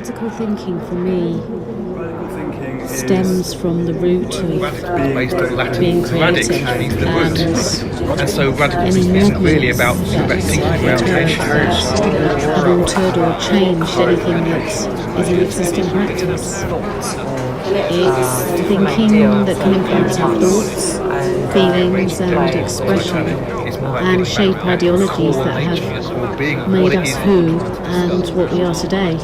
Radical thinking for me Radical thinking stems from the root of Based on Latin, being radix, creative which means the root. And so radical any thinking isn't really about movements thinking that around the edges. have altered or changed anything that is an existing practice. It's thinking that can influence our thoughts, feelings and expression, and shape ideologies that have made us who and what we are today.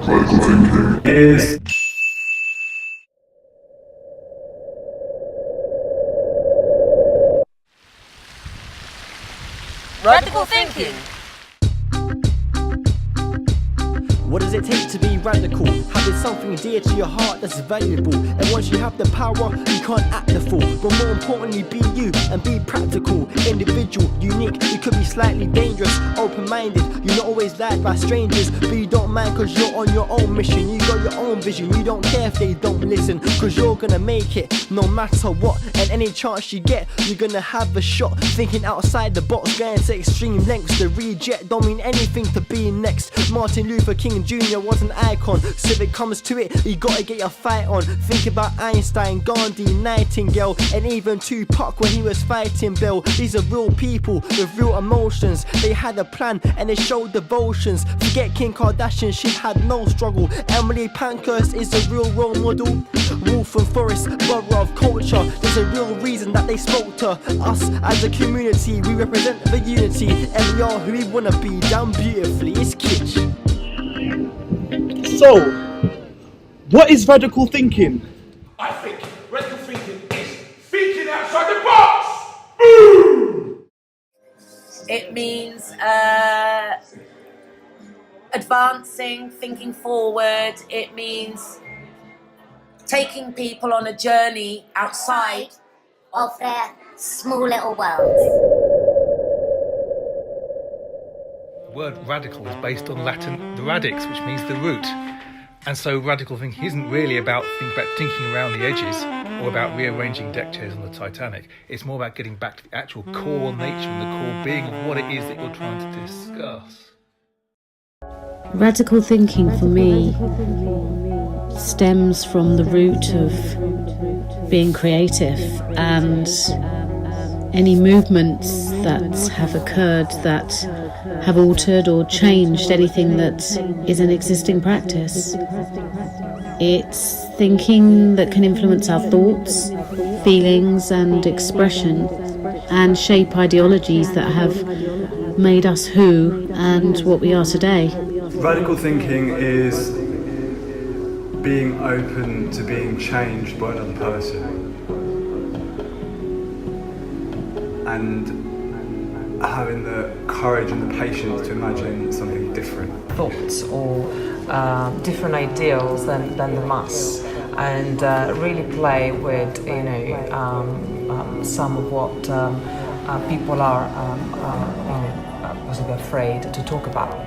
Radical thinking is Radical thinking. What does it take to be radical? Having something dear to your heart that's valuable. And once you have the power, you can't act the fool. But more importantly, be you and be practical. Individual, unique, you could be slightly dangerous. Open-minded, you're not always liked by strangers. But you don't mind cause you're on your own mission. You got your own vision, you don't care if they don't listen. Cause you're gonna make it, no matter what. And any chance you get, you're gonna have a shot. Thinking outside the box, going to extreme lengths. The reject don't mean anything to be next. Martin Luther King Jr. was an icon, so if it comes to it, you gotta get your fight on. Think about Einstein, Gandhi, Nightingale, and even Tupac when he was fighting Bill. These are real people with real emotions. They had a plan and they showed devotions. Forget Kim Kardashian, she had no struggle. Emily Pankhurst is a real role model. Waltham Forest, borough of culture. There's a real reason that they spoke to us as a community. We represent the unity, and we are who we wanna be. Done beautifully, it's kitsch. So, what is radical thinking? I think radical thinking is thinking outside the box! Boom! It means advancing, thinking forward. It means taking people on a journey outside of their small little world. The word radical is based on Latin radix, which means the root. And so radical thinking isn't really about thinking around the edges or about rearranging deck chairs on the Titanic. It's more about getting back to the actual core nature and the core being of what it is that you're trying to discuss. Radical thinking for me stems from the root of being creative, and any movements that have occurred that have altered or changed anything that is an existing practice. It's thinking that can influence our thoughts, feelings and expression, and shape ideologies that have made us who and what we are today. radical thinking is being open to being changed by another person. And having the courage and the patience to imagine something different. Thoughts or different ideals than the mass, and really play with some of what people are possibly afraid to talk about.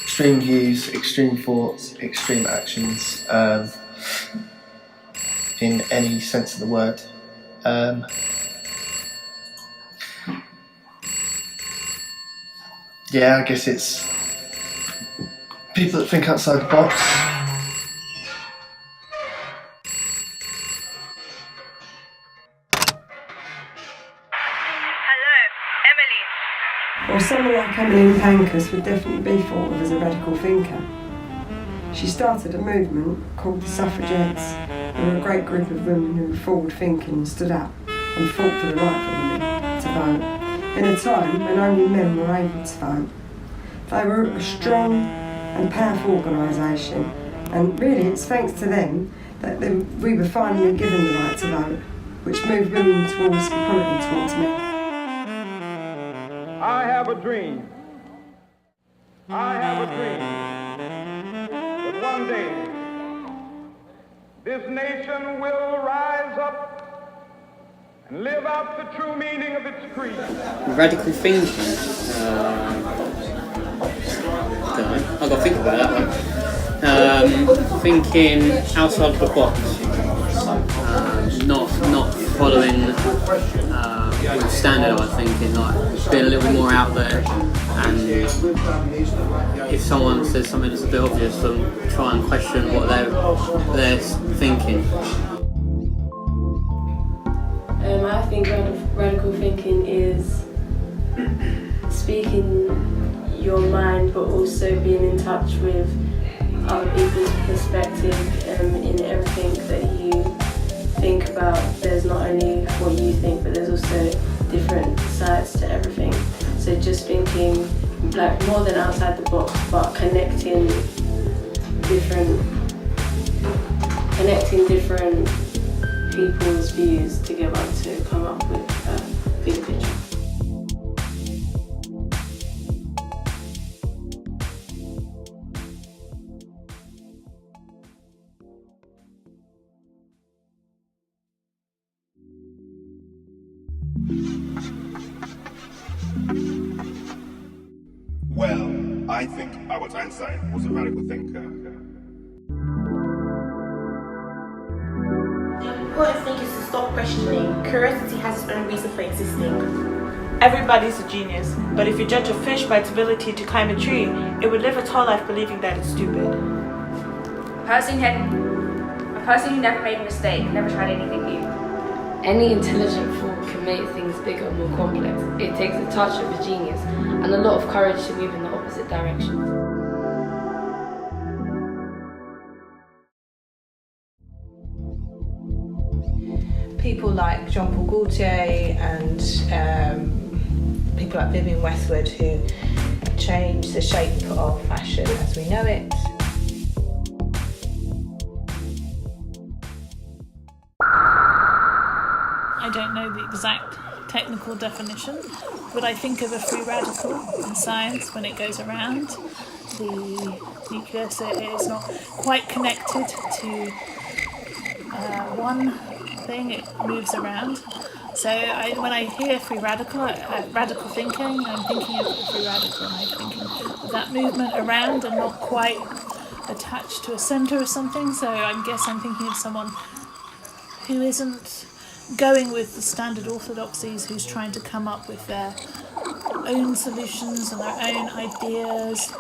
Extreme views, extreme thoughts, extreme actions, in any sense of the word. Yeah, I guess it's people that think outside the box. Well, someone like Emily Pankhurst would definitely be thought of as a radical thinker. She started a movement called the Suffragettes, who were a great group of women who were forward-thinking and stood up and fought for the right for women to vote, in a time when only men were able to vote. They were a strong and powerful organisation, and really it's thanks to them that we were finally given the right to vote, which moved women towards equality towards men. I have a dream. I have a dream that one day this nation will rise up and live out the true meaning of its creed. Radical thinking. I don't know. got to think about that one. Thinking outside of the box, not following with standardised thinking, like being a little bit more out there. And if someone says something that's a bit obvious, then try and question what they're thinking. I think radical thinking is speaking your mind, but also being in touch with other people's perspective in everything that you think about. There's not only what you think, but there's also different sides to everything. So just thinking like more than outside the box, but connecting different people's views together to come up with a big picture. Well, I think Albert Einstein was a radical thinker. The important thing is to stop questioning. Curiosity has its own reason for existing. Everybody's a genius, but if you judge a fish by its ability to climb a tree, it would live its whole life believing that it's stupid. A person who never made a mistake, never tried anything new. Any intelligent fool can make things bigger and more complex. It takes a touch of a genius and a lot of courage to move in the opposite direction. People like Jean-Paul Gaultier and people like Vivienne Westwood who changed the shape of fashion as we know it. I don't know the exact technical definition, but I think of a free radical in science when it goes around the nucleus. It is not quite connected to one thing, it moves around. So when I hear free radical, radical thinking, I'm thinking of the free radical, and I'm thinking of that movement around and not quite attached to a centre or something. So I guess I'm thinking of someone who isn't going with the standard orthodoxies, who's trying to come up with their own solutions and their own ideas.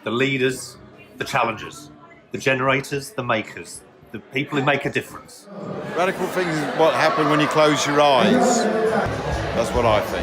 The leaders, the challengers, the generators, the makers, the people who make a difference. Radical things is what happens when you close your eyes. That's what I think.